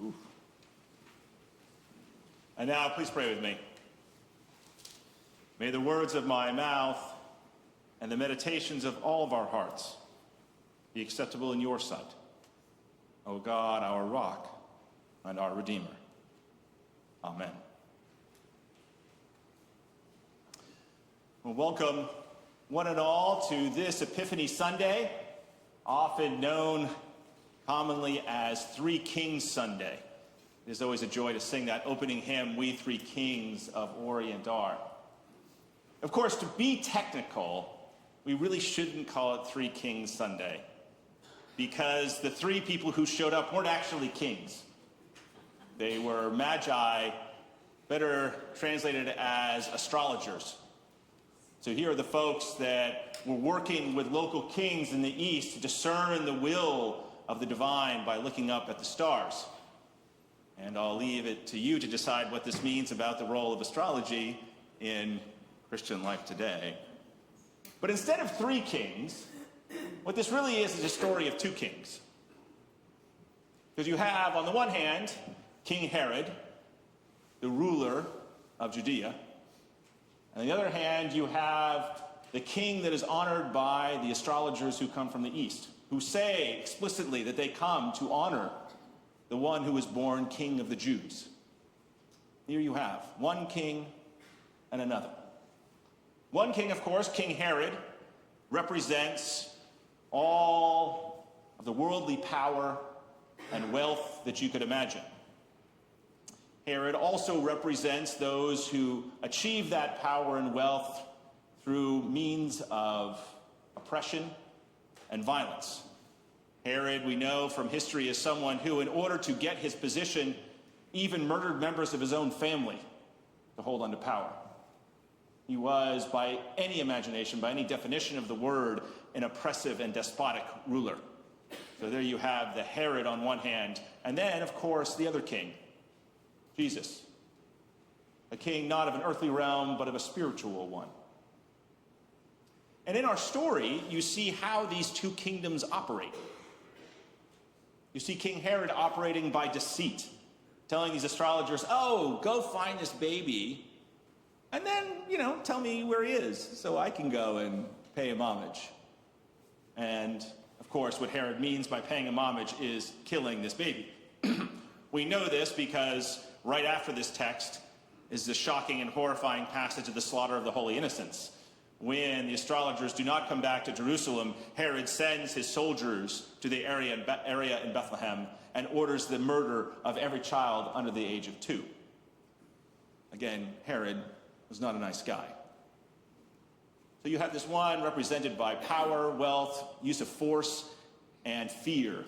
Oof. And now, please pray with me. May the words of my mouth and the meditations of all of our hearts be acceptable in your sight, O God, our rock and our Redeemer. Amen. Well, welcome one and all to this Epiphany Sunday, often known commonly as Three Kings Sunday. It is always a joy to sing that opening hymn, We Three Kings of Orient are. Of course, to be technical, we really shouldn't call it Three Kings Sunday, because the three people who showed up weren't actually kings. They were magi, better translated as astrologers. So here are the folks that were working with local kings in the east to discern the will of the divine by looking up at the stars. And I'll leave it to you to decide what this means about the role of astrology in Christian life today. But instead of three kings, what this really is a story of two kings. Because you have, on the one hand, King Herod, the ruler of Judea. On the other hand, you have the king that is honored by the astrologers who come from the east, who say explicitly that they come to honor the one who was born king of the Jews. Here you have one king and another. One king, of course, King Herod, represents all of the worldly power and wealth that you could imagine. Herod also represents those who achieve that power and wealth through means of oppression and violence. Herod, we know from history, is someone who, in order to get his position, even murdered members of his own family to hold on to power. He was, by any imagination, by any definition of the word, an oppressive and despotic ruler. So there you have the Herod on one hand, and then, of course, the other king, Jesus. A king not of an earthly realm, but of a spiritual one. And in our story, you see how these two kingdoms operate. You see King Herod operating by deceit, telling these astrologers, oh, go find this baby, and then, tell me where he is so I can go and pay him homage. And, of course, what Herod means by paying him homage is killing this baby. We know this because right after this text is the shocking and horrifying passage of the slaughter of the holy innocents. When the astrologers do not come back to Jerusalem, Herod sends his soldiers to the area in Bethlehem and orders the murder of every child under the age of 2. Again, Herod was not a nice guy. So you have this one represented by power, wealth, use of force, and fear,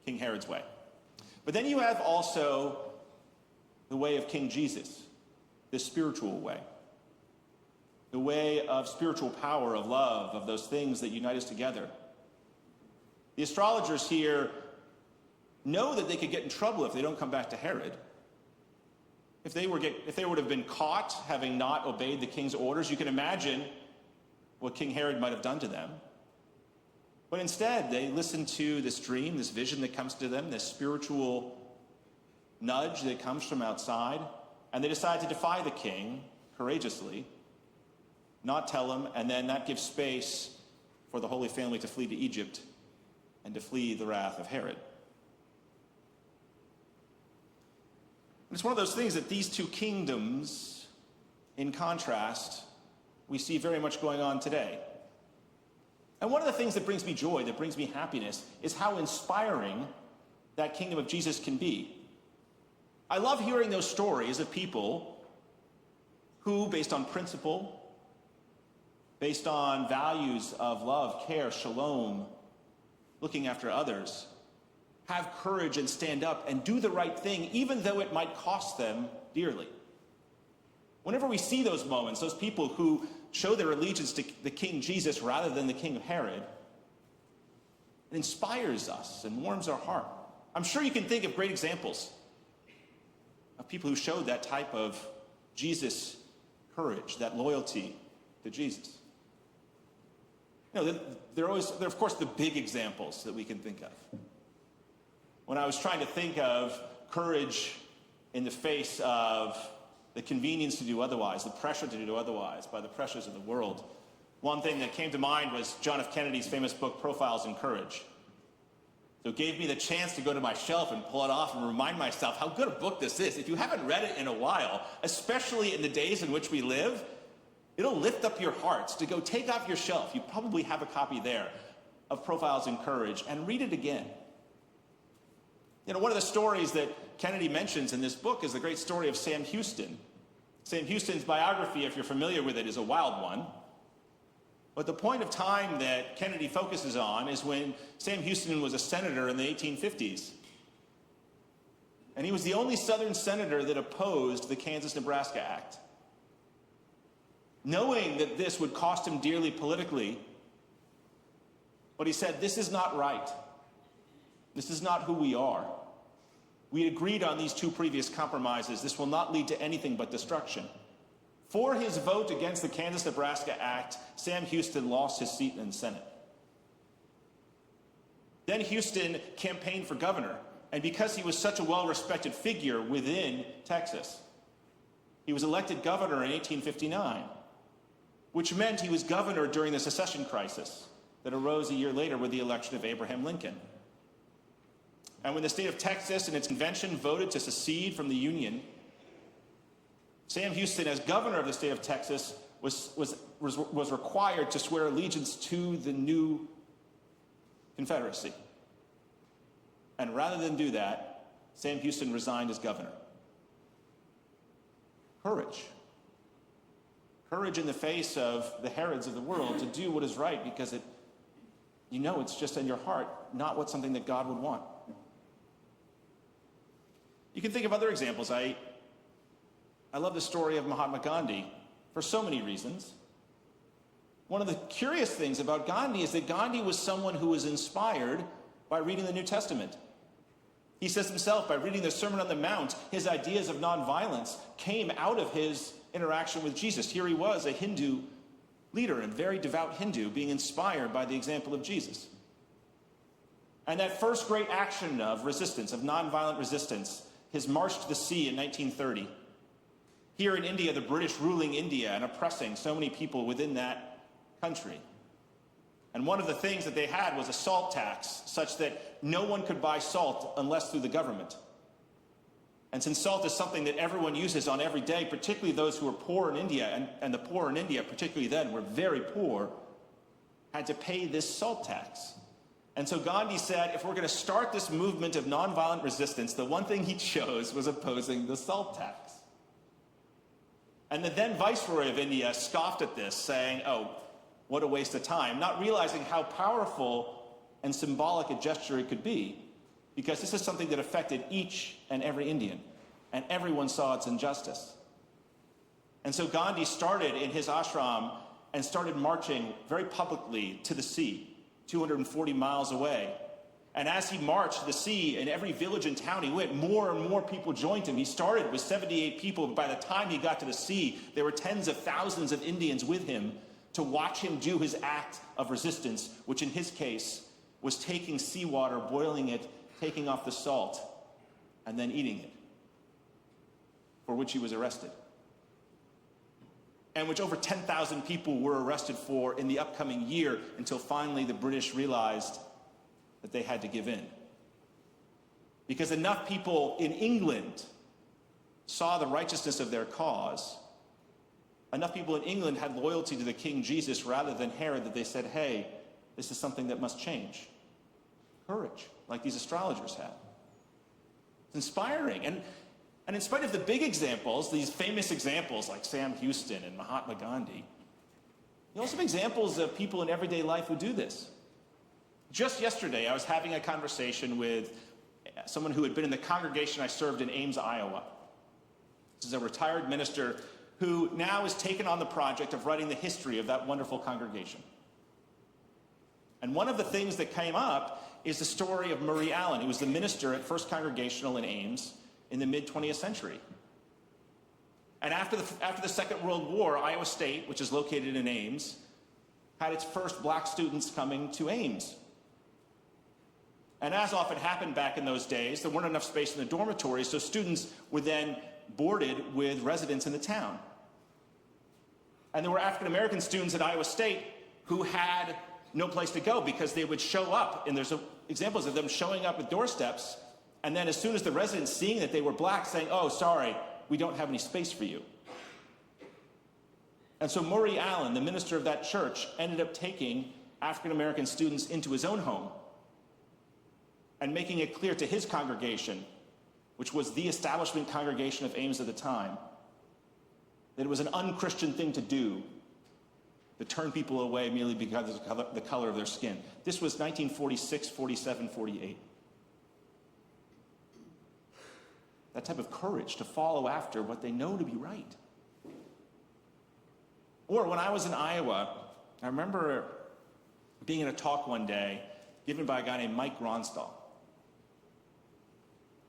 King Herod's way. But then you have also the way of King Jesus, the spiritual way. The way of spiritual power, of love, of those things that unite us together. The astrologers here know that they could get in trouble if they don't come back to Herod. If they would have been caught having not obeyed the king's orders, you can imagine what King Herod might have done to them. But instead, they listen to this dream, this vision that comes to them, this spiritual nudge that comes from outside, and they decide to defy the king courageously, not tell him, and then that gives space for the Holy Family to flee to Egypt and to flee the wrath of Herod. And it's one of those things that these two kingdoms, in contrast, we see very much going on today. And one of the things that brings me joy, that brings me happiness, is how inspiring that kingdom of Jesus can be. I love hearing those stories of people who, based on principle, based on values of love, care, shalom, looking after others, have courage and stand up and do the right thing, even though it might cost them dearly. Whenever we see those moments, those people who show their allegiance to the King Jesus rather than the King of Herod, it inspires us and warms our heart. I'm sure you can think of great examples of people who showed that type of Jesus courage, that loyalty to Jesus. There are of course the big examples that we can think of. When I was trying to think of courage in the face of the convenience to do otherwise, the pressure to do otherwise by the pressures of the world. One thing that came to mind was John F. Kennedy's famous book, Profiles in Courage. So it gave me the chance to go to my shelf and pull it off and remind myself how good a book this is. If you haven't read it in a while, especially in the days in which we live, it'll lift up your hearts to go take off your shelf. You probably have a copy there of Profiles in Courage and read it again. You know, one of the stories that Kennedy mentions in this book is the great story of Sam Houston. Sam Houston's biography, if you're familiar with it, is a wild one. But the point of time that Kennedy focuses on is when Sam Houston was a senator in the 1850s. And he was the only Southern senator that opposed the Kansas-Nebraska Act. Knowing that this would cost him dearly politically, but he said, this is not right. This is not who we are. We agreed on these two previous compromises. This will not lead to anything but destruction. For his vote against the Kansas-Nebraska Act, Sam Houston lost his seat in the Senate. Then Houston campaigned for governor, and because he was such a well-respected figure within Texas, he was elected governor in 1859, which meant he was governor during the secession crisis that arose a year later with the election of Abraham Lincoln. And when the state of Texas and its convention voted to secede from the Union, Sam Houston, as governor of the state of Texas, was required to swear allegiance to the new Confederacy. And rather than do that, Sam Houston resigned as governor. Courage. Courage in the face of the Herods of the world to do what is right because it's just in your heart, not what's something that God would want. You can think of other examples. I love the story of Mahatma Gandhi for so many reasons. One of the curious things about Gandhi is that Gandhi was someone who was inspired by reading the New Testament. He says himself, by reading the Sermon on the Mount, his ideas of nonviolence came out of his interaction with Jesus. Here he was, a Hindu leader, a very devout Hindu, being inspired by the example of Jesus. And that first great action of resistance, of nonviolent resistance, his march to the sea in 1930. Here in India, the British ruling India and oppressing so many people within that country. And one of the things that they had was a salt tax, such that no one could buy salt unless through the government. And since salt is something that everyone uses on every day, particularly those who are poor in India, and the poor in India, particularly then, were very poor, had to pay this salt tax. And so Gandhi said, if we're going to start this movement of nonviolent resistance, the one thing he chose was opposing the salt tax. And the then Viceroy of India scoffed at this, saying, oh, what a waste of time, not realizing how powerful and symbolic a gesture it could be, because this is something that affected each and every Indian, and everyone saw its injustice. And so Gandhi started in his ashram and started marching very publicly to the sea, 240 miles away. And as he marched to the sea, in every village and town he went, more and more people joined him. He started with 78 people, but by the time he got to the sea, there were tens of thousands of Indians with him to watch him do his act of resistance, which in his case was taking seawater, boiling it, taking off the salt, and then eating it, for which he was arrested. And which over 10,000 people were arrested for in the upcoming year, until finally the British realized that they had to give in. Because enough people in England saw the righteousness of their cause, enough people in England had loyalty to the King Jesus rather than Herod, that they said, hey, this is something that must change. Courage, like these astrologers had. It's inspiring. And in spite of the big examples, these famous examples like Sam Houston and Mahatma Gandhi, you also have examples of people in everyday life who do this. Just yesterday, I was having a conversation with someone who had been in the congregation I served in Ames, Iowa. This is a retired minister who now has taken on the project of writing the history of that wonderful congregation. And one of the things that came up is the story of Murray Allen, who was the minister at First Congregational in Ames in the mid-20th century. And after the Second World War, Iowa State, which is located in Ames, had its first black students coming to Ames. And as often happened back in those days, there weren't enough space in the dormitories, so students were then boarded with residents in the town. And there were African American students at Iowa State who had no place to go because they would show up, and there's examples of them showing up at doorsteps, and then as soon as the residents seeing that they were black, saying, "Oh, sorry, we don't have any space for you." And so Murray Allen, the minister of that church, ended up taking African American students into his own home and making it clear to his congregation, which was the establishment congregation of Ames at the time, that it was an unchristian thing to do to turn people away merely because of the color of their skin. This was 1946, 47, 48. That type of courage to follow after what they know to be right. Or when I was in Iowa, I remember being in a talk one day given by a guy named Mike Gronstal.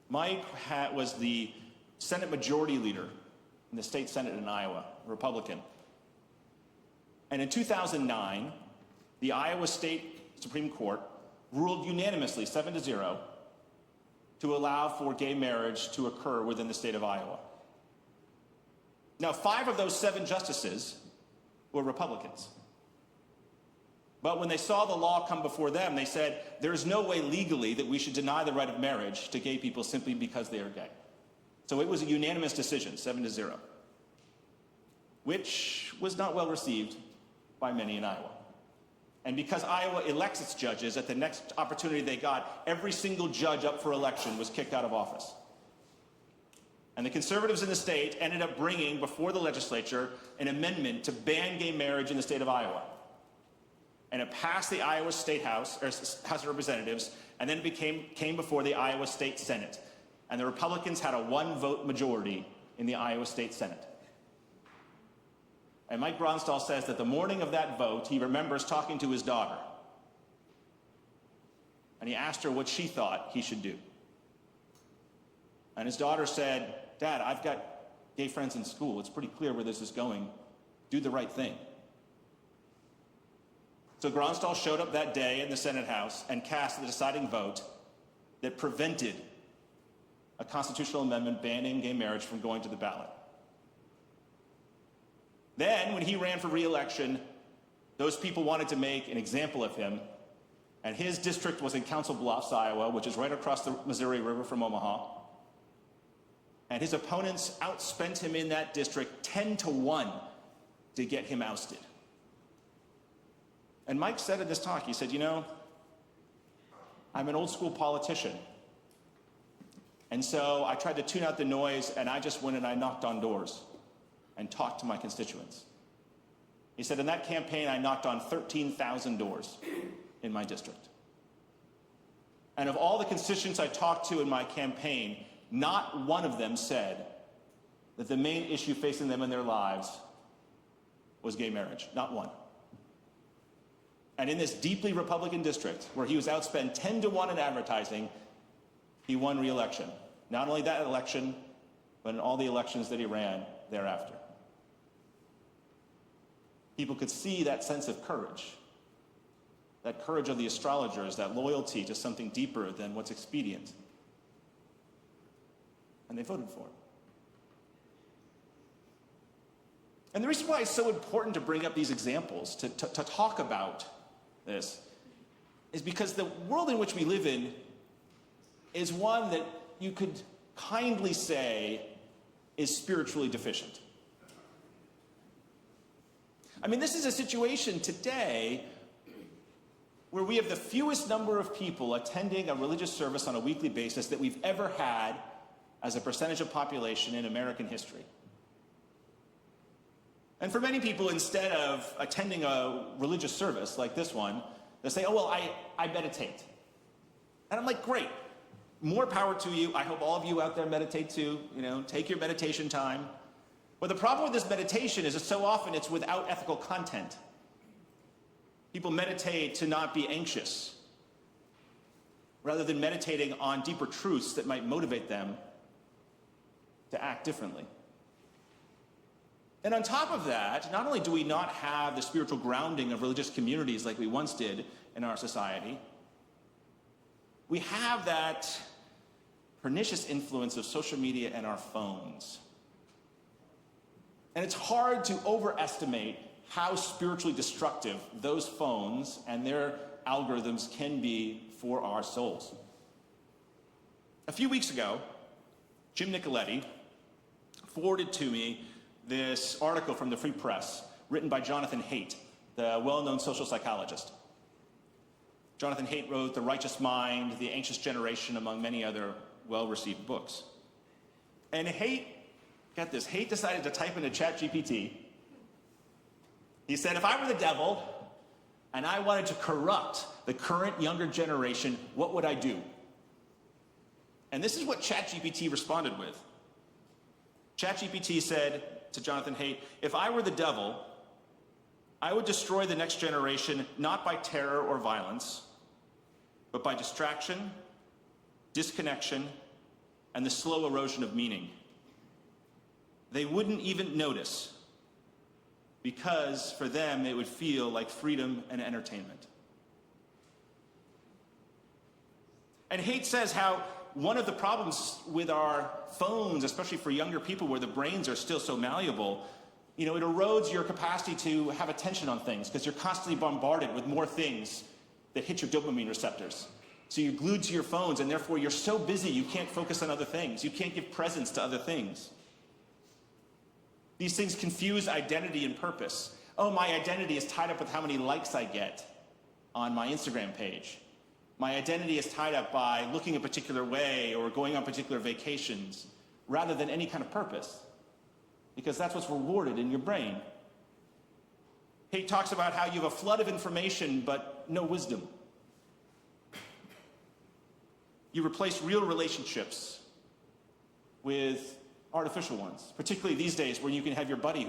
Mike was the Senate Majority Leader in the state Senate in Iowa, a Republican. And in 2009, the Iowa State Supreme Court ruled unanimously, 7-0, to allow for gay marriage to occur within the state of Iowa. Now, 5 of those 7 justices were Republicans. But when they saw the law come before them, they said, there's no way legally that we should deny the right of marriage to gay people simply because they are gay. So it was a unanimous decision, 7-0, which was not well received by many in Iowa. And because Iowa elects its judges, at the next opportunity they got, every single judge up for election was kicked out of office. And the conservatives in the state ended up bringing before the legislature an amendment to ban gay marriage in the state of Iowa. And it passed the Iowa State House, or House of Representatives, and then it came before the Iowa State Senate. And the Republicans had a 1-vote majority in the Iowa State Senate. And Mike Gronstal says that the morning of that vote, he remembers talking to his daughter. And he asked her what she thought he should do. And his daughter said, "Dad, I've got gay friends in school. It's pretty clear where this is going. Do the right thing." So Gronstal showed up that day in the Senate House and cast the deciding vote that prevented a constitutional amendment banning gay marriage from going to the ballot. Then, when he ran for re-election, those people wanted to make an example of him, and his district was in Council Bluffs, Iowa, which is right across the Missouri River from Omaha. And his opponents outspent him in that district 10-1 to get him ousted. And Mike said at this talk, he said, "You know, I'm an old school politician. And so I tried to tune out the noise, and I just went and I knocked on doors and talked to my constituents." He said, in that campaign, I knocked on 13,000 doors in my district. And of all the constituents I talked to in my campaign, not one of them said that the main issue facing them in their lives was gay marriage. Not one. And in this deeply Republican district, where he was outspent 10-1 in advertising, he won re-election. Not only that election, but in all the elections that he ran thereafter. People could see that sense of courage, that courage of the astrologers, that loyalty to something deeper than what's expedient. And they voted for him. And the reason why it's so important to bring up these examples, to talk about this, is because the world in which we live in is one that you could kindly say is spiritually deficient. I mean, this is a situation today where we have the fewest number of people attending a religious service on a weekly basis that we've ever had as a percentage of population in American history. And for many people, instead of attending a religious service like this one, they say, "Oh, well, I meditate." And I'm like, great. More power to you. I hope all of you out there meditate too. Take your meditation time. But the problem with this meditation is that so often it's without ethical content. People meditate to not be anxious, rather than meditating on deeper truths that might motivate them to act differently. And on top of that, not only do we not have the spiritual grounding of religious communities like we once did in our society, we have that pernicious influence of social media and our phones. And it's hard to overestimate how spiritually destructive those phones and their algorithms can be for our souls. A few weeks ago, Jim Nicoletti forwarded to me this article from the Free Press written by Jonathan Haidt, the well-known social psychologist. Jonathan Haidt wrote The Righteous Mind, The Anxious Generation, among many other well-received books. And Haidt, get this, Haidt decided to type into ChatGPT. He said, if I were the devil and I wanted to corrupt the current younger generation, what would I do? And this is what ChatGPT responded with. ChatGPT said to Jonathan Haidt, if I were the devil, I would destroy the next generation not by terror or violence, but by distraction, disconnection, and the slow erosion of meaning. They wouldn't even notice, because for them it would feel like freedom and entertainment. And Haidt says how one of the problems with our phones, especially for younger people where the brains are still so malleable, it erodes your capacity to have attention on things because you're constantly bombarded with more things that hit your dopamine receptors. So you're glued to your phones, and therefore you're so busy you can't focus on other things. You can't give presence to other things. These things confuse identity and purpose. Oh, my identity is tied up with how many likes I get on my Instagram page. My identity is tied up by looking a particular way or going on particular vacations, rather than any kind of purpose, because that's what's rewarded in your brain. Haidt talks about how you have a flood of information but no wisdom. You replace real relationships with artificial ones, particularly these days where you can have your buddy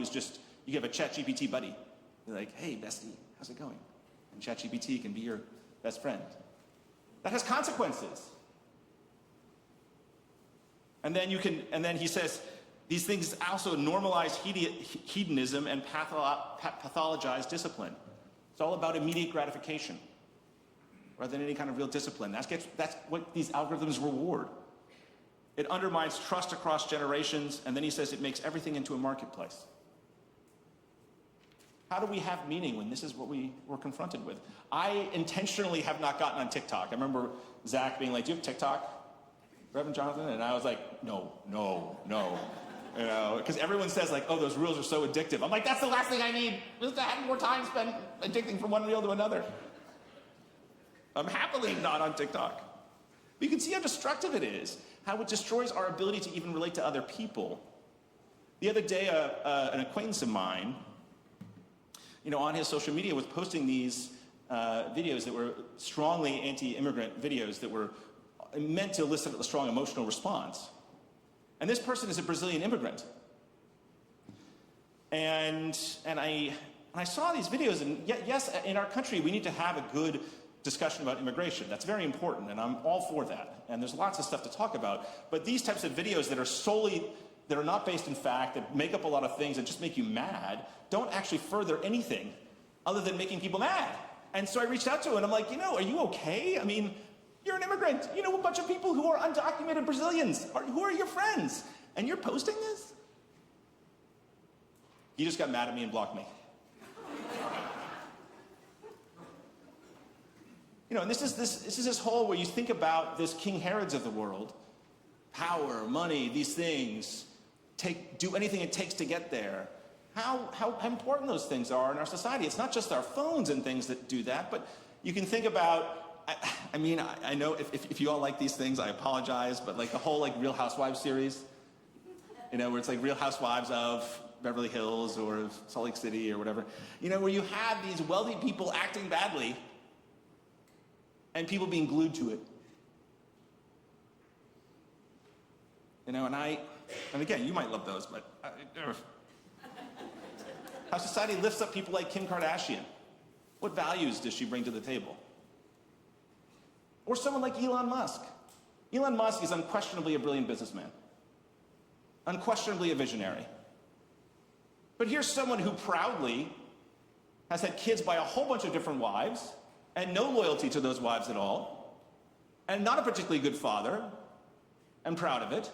you have a ChatGPT buddy. You're like, hey, bestie, how's it going? And ChatGPT can be your best friend. That has consequences. And then he says, these things also normalize hedonism and pathologize discipline. It's all about immediate gratification rather than any kind of real discipline. That's what these algorithms reward. It undermines trust across generations, and then he says it makes everything into a marketplace. How do we have meaning when this is what we were confronted with? I intentionally have not gotten on TikTok. I remember Zach being like, do you have TikTok, Reverend Jonathan? And I was like, no. Because everyone says like, oh, those reels are so addictive. I'm like, that's the last thing I need, just to have more time spent addicting from one reel to another. I'm happily not on TikTok. But you can see how destructive it is, how it destroys our ability to even relate to other people. The other day, an acquaintance of mine, on his social media was posting these videos that were strongly anti-immigrant videos that were meant to elicit a strong emotional response. And this person is a Brazilian immigrant. And I saw these videos, and yes, in our country, we need to have a good discussion about immigration. That's very important, and I'm all for that. And there's lots of stuff to talk about. But these types of videos that are not based in fact, that make up a lot of things and just make you mad, don't actually further anything other than making people mad. And so I reached out to him, and I'm like, are you okay? I mean, you're an immigrant. You know a bunch of people who are undocumented Brazilians. Who are your friends? And you're posting this? He just got mad at me and blocked me. And this is this whole where you think about this King Herods of the world, power, money, these things, do anything it takes to get there. How important those things are in our society. It's not just our phones and things that do that, but you can think about, I know if you all like these things, I apologize, but like the whole Real Housewives series, where it's like Real Housewives of Beverly Hills or Salt Lake City or whatever, where you have these wealthy people acting badly and people being glued to it. And again, you might love those, but how society lifts up people like Kim Kardashian. What values does she bring to the table? Or someone like Elon Musk. Elon Musk is unquestionably a brilliant businessman. Unquestionably a visionary. But here's someone who proudly has had kids by a whole bunch of different wives and no loyalty to those wives at all. and not a particularly good father, and proud of it.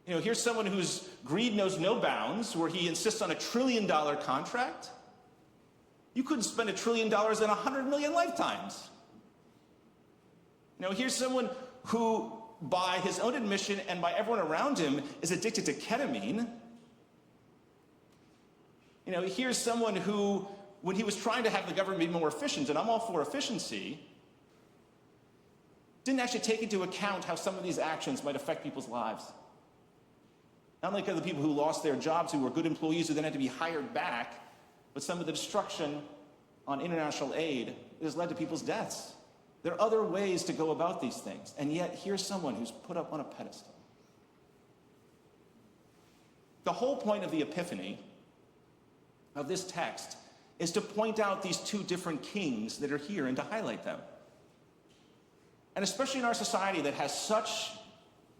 Here's someone whose greed knows no bounds, where he insists on $1 trillion contract. You couldn't spend $1 trillion in 100 million lifetimes. Here's someone who, by his own admission and by everyone around him, is addicted to ketamine. Here's someone who, when he was trying to have the government be more efficient, and I'm all for efficiency, didn't actually take into account how some of these actions might affect people's lives. Not only the people who lost their jobs, who were good employees who then had to be hired back, but some of the destruction on international aid has led to people's deaths. There are other ways to go about these things, and yet here's someone who's put up on a pedestal. The whole point of the Epiphany, of this text, is to point out these two different kings that are here and to highlight them. And especially in our society that has such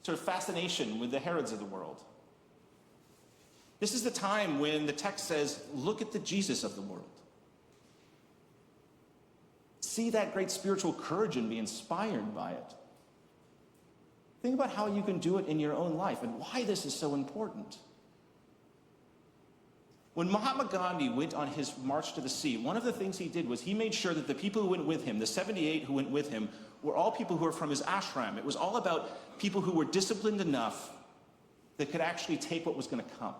sort of fascination with the Herods of the world. This is the time when the text says, look at the Jesus of the world. See that great spiritual courage and be inspired by it. Think about how you can do it in your own life and why this is so important. When Mahatma Gandhi went on his march to the sea, one of the things he did was he made sure that the people who went with him, the 78 who went with him, were all people who were from his ashram. It was all about people who were disciplined enough that could actually take what was going to come.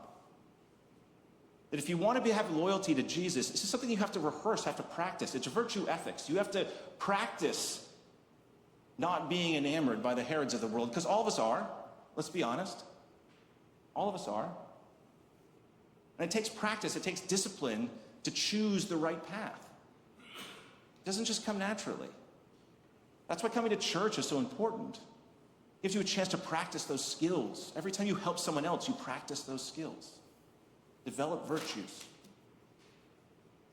That if you want to have loyalty to Jesus, this is something you have to rehearse, have to practice. It's virtue ethics. You have to practice not being enamored by the Herods of the world, because all of us are. Let's be honest. All of us are. And it takes practice, it takes discipline to choose the right path. It doesn't just come naturally. That's why coming to church is so important. It gives you a chance to practice those skills. Every time you help someone else, you practice those skills. Develop virtues.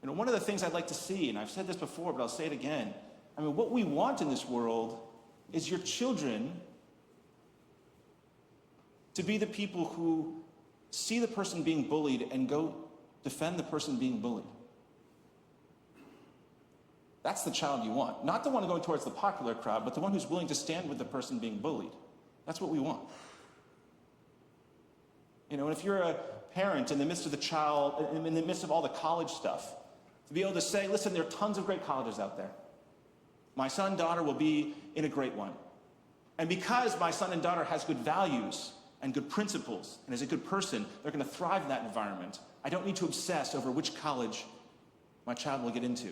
One of the things I'd like to see, and I've said this before, but I'll say it again, what we want in this world is your children to be the people who see the person being bullied and go defend the person being bullied. That's the child you want. Not the one going towards the popular crowd, but the one who's willing to stand with the person being bullied. That's what we want. And if you're a parent in the midst of in the midst of all the college stuff, to be able to say, listen, there are tons of great colleges out there. My son, daughter will be in a great one. And because my son and daughter has good values and good principles and is a good person, they're going to thrive in that environment. I don't need to obsess over which college my child will get into.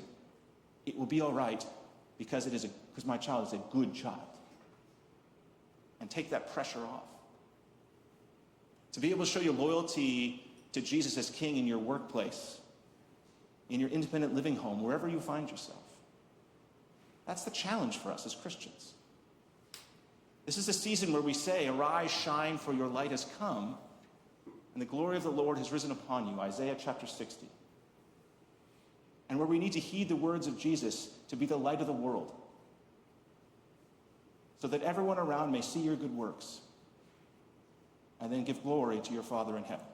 It will be all right because my child is a good child. And take that pressure off. To be able to show your loyalty to Jesus as King in your workplace, in your independent living home, wherever you find yourself. That's the challenge for us as Christians. This is a season where we say, arise, shine, for your light has come, and the glory of the Lord has risen upon you, Isaiah chapter 60. And where we need to heed the words of Jesus to be the light of the world, so that everyone around may see your good works, and then give glory to your Father in heaven.